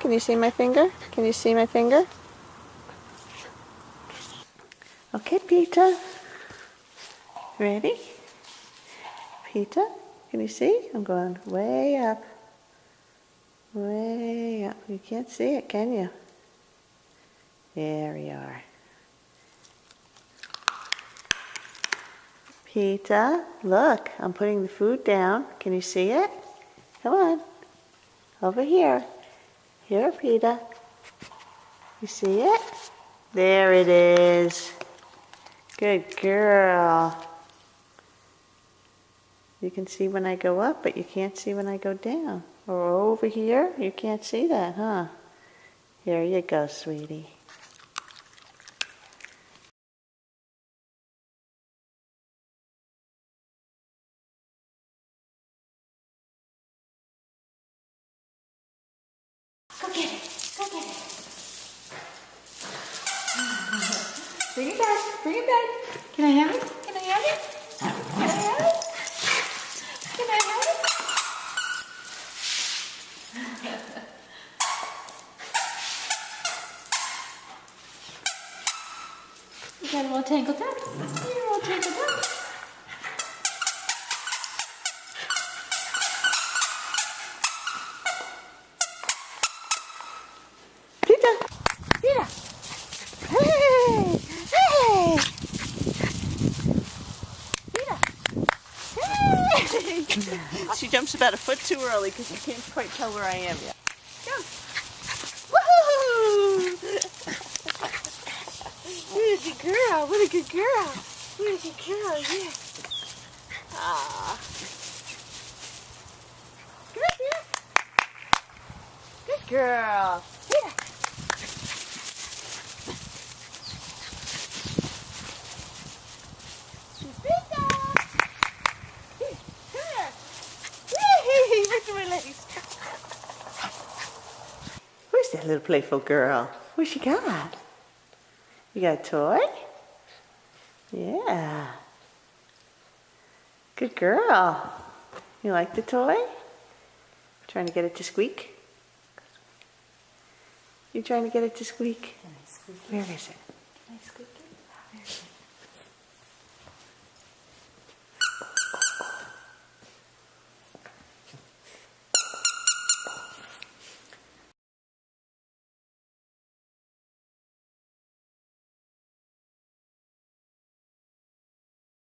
Can you see my finger? Can you see my finger? Okay, Peter. Ready? Peter, can you see? I'm going way up. Way up. You can't see it, can you? There we are. Peter, look, I'm putting the food down. Can you see it? Come on. Over here. Here, Peter. You see it? There it is. Good girl. You can see when I go up, but you can't see when I go down. Or over here, you can't see that, huh? Here you go, sweetie. Go get it. Go get it. Bring it back. Bring it back. Can I have it? Can I have it? Can I have it? Can I have it? You got a little tangled up. You're all tangled up. Peter! Peter! Hey! Hey! Peter! Hey! She jumps about a foot too early because she can't quite tell where I am yet. Go! Woohoo! What a good girl! What a good girl! What a good girl! Yeah. Ah. Come up here. Good girl. Yeah. She's big now. Here, come here. Yay! Look at my legs. Where's that little playful girl? What she got? You got a toy? Yeah. Good girl. You like the toy? Trying to get it to squeak? You trying to get it to squeak? Where is it?